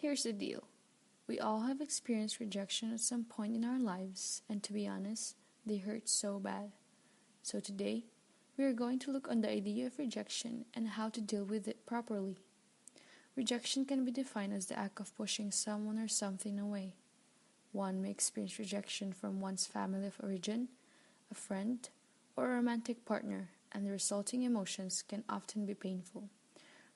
Here's the deal. We all have experienced rejection at some point in our lives, and to be honest, they hurt so bad. So today, we are going to look on the idea of rejection and how to deal with it properly. Rejection can be defined as the act of pushing someone or something away. One may experience rejection from one's family of origin, a friend, or a romantic partner, and the resulting emotions can often be painful.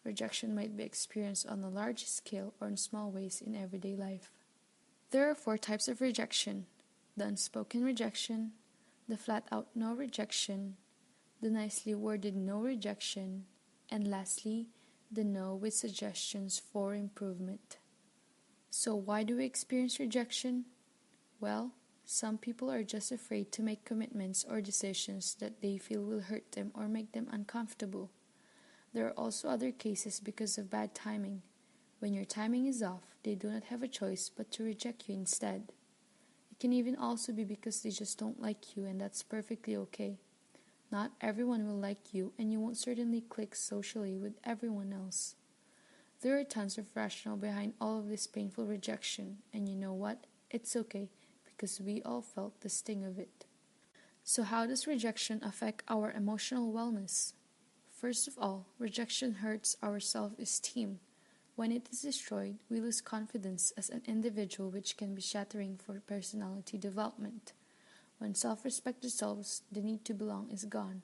Rejection might be experienced on a large scale or in small ways in everyday life. There are 4 types of rejection: the unspoken rejection, the flat-out no rejection, the nicely worded no rejection, and lastly, the no with suggestions for improvement. So why do we experience rejection? Well, some people are just afraid to make commitments or decisions that they feel will hurt them or make them uncomfortable. There are also other cases because of bad timing. When your timing is off, they do not have a choice but to reject you instead. It can even also be because they just don't like you, and that's perfectly okay. Not everyone will like you, and you won't certainly click socially with everyone else. There are tons of rationale behind all of this painful rejection, and you know what? It's okay, because we all felt the sting of it. So how does rejection affect our emotional wellness? First of all, rejection hurts our self-esteem. When it is destroyed, we lose confidence as an individual, which can be shattering for personality development. When self-respect dissolves, the need to belong is gone.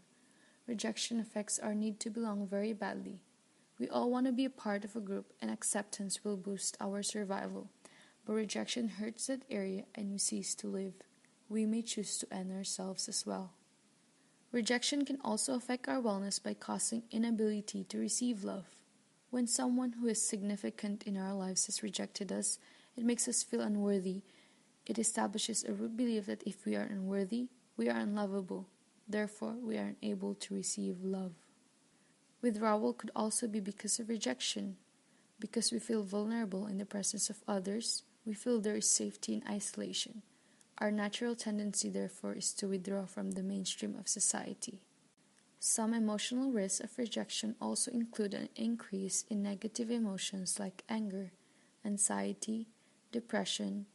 Rejection affects our need to belong very badly. We all want to be a part of a group, and acceptance will boost our survival. But rejection hurts that area and we cease to live. We may choose to end ourselves as well. Rejection can also affect our wellness by causing inability to receive love. When someone who is significant in our lives has rejected us, it makes us feel unworthy. It establishes a root belief that if we are unworthy, we are unlovable. Therefore, we are unable to receive love. Withdrawal could also be because of rejection. Because we feel vulnerable in the presence of others, we feel there is safety in isolation. Our natural tendency, therefore, is to withdraw from the mainstream of society. Some emotional risks of rejection also include an increase in negative emotions like anger, anxiety, depression,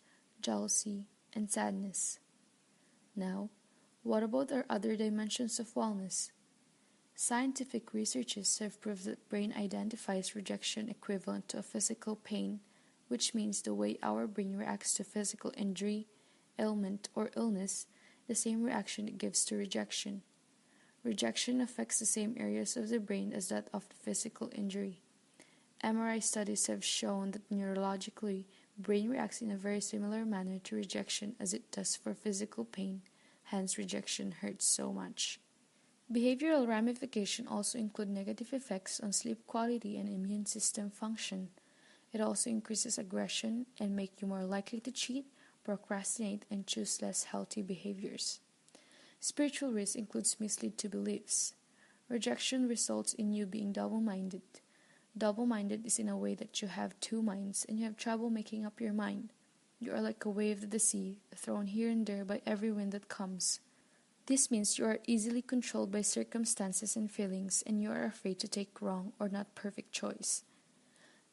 jealousy, and sadness. Now, what about our other dimensions of wellness? Scientific researches have proved that the brain identifies rejection equivalent to a physical pain, which means the way our brain reacts to physical injury, ailment, or illness, the same reaction it gives to rejection. Rejection affects the same areas of the brain as that of the physical injury. MRI studies have shown that neurologically, brain reacts in a very similar manner to rejection as it does for physical pain, hence rejection hurts so much. Behavioral ramifications also include negative effects on sleep quality and immune system function. It also increases aggression and makes you more likely to cheat, procrastinate, and choose less healthy behaviors. Spiritual risk includes mislead to beliefs. Rejection results in you being double-minded. Double-minded is in a way that you have 2 minds and you have trouble making up your mind. You are like a wave of the sea, thrown here and there by every wind that comes. This means you are easily controlled by circumstances and feelings, and you are afraid to take wrong or not perfect choice.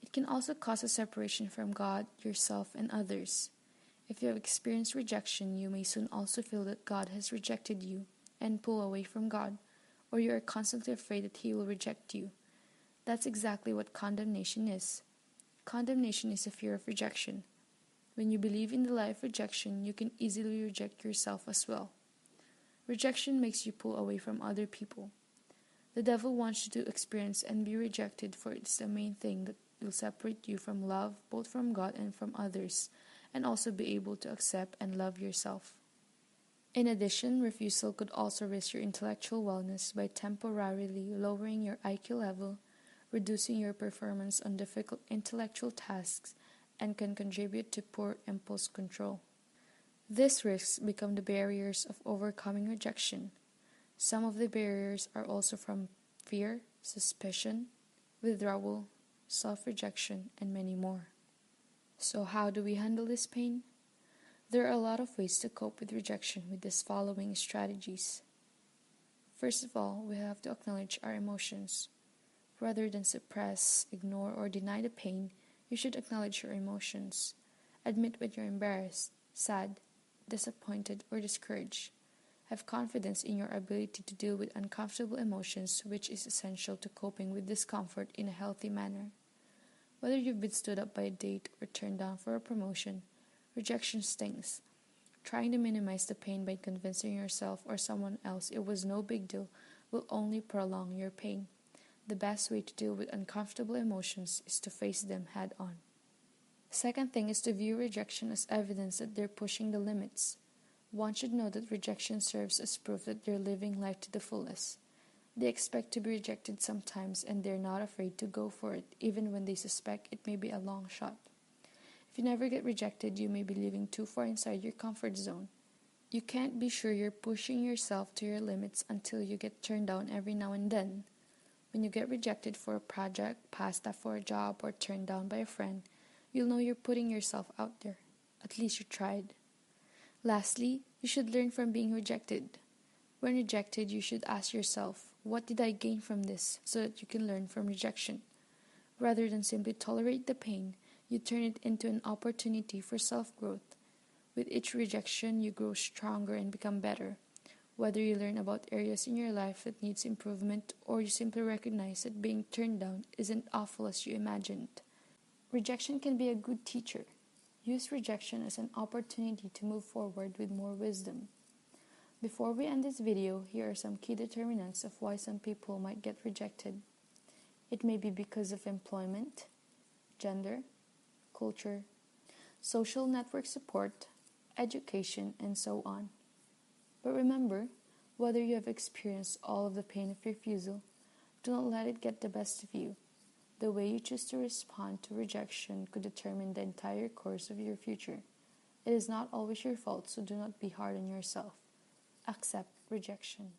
It can also cause a separation from God, yourself, and others. If you have experienced rejection, you may soon also feel that God has rejected you and pull away from God, or you are constantly afraid that He will reject you. That's exactly what condemnation is. Condemnation is a fear of rejection. When you believe in the lie of rejection, you can easily reject yourself as well. Rejection makes you pull away from other people. The devil wants you to experience and be rejected, for it's the main thing that will separate you from love, both from God and from others, and also be able to accept and love yourself. In addition, refusal could also risk your intellectual wellness by temporarily lowering your IQ level, reducing your performance on difficult intellectual tasks, and can contribute to poor impulse control. These risks become the barriers of overcoming rejection. Some of the barriers are also from fear, suspicion, withdrawal, self-rejection, and many more. So how do we handle this pain? There are a lot of ways to cope with rejection with these following strategies. First of all, we have to acknowledge our emotions. Rather than suppress, ignore, or deny the pain, You should acknowledge your emotions. Admit when you're embarrassed, sad, disappointed, or discouraged. Have confidence in your ability to deal with uncomfortable emotions, which is essential to coping with discomfort in a healthy manner. Whether you've been stood up by a date or turned down for a promotion, rejection stings. Trying to minimize the pain by convincing yourself or someone else it was no big deal will only prolong your pain. The best way to deal with uncomfortable emotions is to face them head on. The second thing is to view rejection as evidence that they're pushing the limits. One should know that rejection serves as proof that they're living life to the fullest. They expect to be rejected sometimes, and they're not afraid to go for it, even when they suspect it may be a long shot. If you never get rejected, you may be living too far inside your comfort zone. You can't be sure you're pushing yourself to your limits until you get turned down every now and then. When you get rejected for a project, passed up for a job, or turned down by a friend, you'll know you're putting yourself out there. At least you tried. Lastly, you should learn from being rejected. When rejected, you should ask yourself, what did I gain from this, so that you can learn from rejection? Rather than simply tolerate the pain, you turn it into an opportunity for self-growth. With each rejection, you grow stronger and become better. Whether you learn about areas in your life that needs improvement, or you simply recognize that being turned down isn't awful as you imagined. Rejection can be a good teacher. Use rejection as an opportunity to move forward with more wisdom. Before we end this video, here are some key determinants of why some people might get rejected. It may be because of employment, gender, culture, social network support, education, and so on. But remember, whether you have experienced all of the pain of refusal, do not let it get the best of you. The way you choose to respond to rejection could determine the entire course of your future. It is not always your fault, so do not be hard on yourself. Accept rejection.